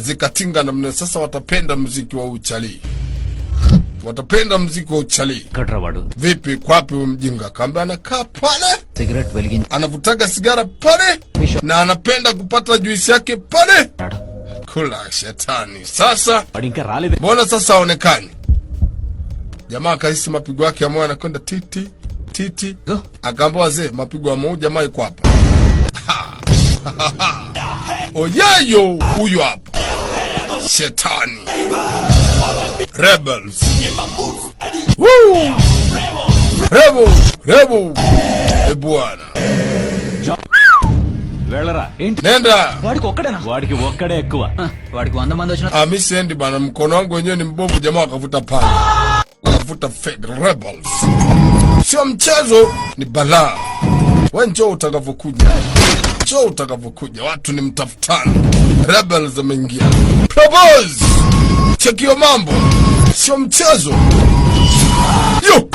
Zikatinga namna. Sasa watapenda muziki wa uchali. Watapenda muziki wa uchali. Kadrawadu. Vipi kwapi mjinga? Kaambia anakaa pale. Cigarette veligin. Anavutaga sigara pale. Na anapenda kupata juisi yake pale. Kula shetani. Sasa mbona sasa haonekani? Jamaa kahisi mapigo yake ya moyo anakwenda titi titi. Akaambia wazee, mapigo ya moyo jamaa yuko hapa. Oyayo huyu hapa. Shetani. Rebels. Woo! Rebel. Bwana. Welera. Nenda. Wadiki okkade ekkuva. Wadiki 100 mandi vachina. Mimi siendi bana, mkono wangu wenyewe ni mbovu. Jamaa akavuta pale. Akavuta fake rebels. Sio mchezo, ni balaa. Wewe njoo utakavyokuja. Watu ni mtafutana. Rebels ameingia. Propose. Chekio mambo. Sio mchezo. Yo.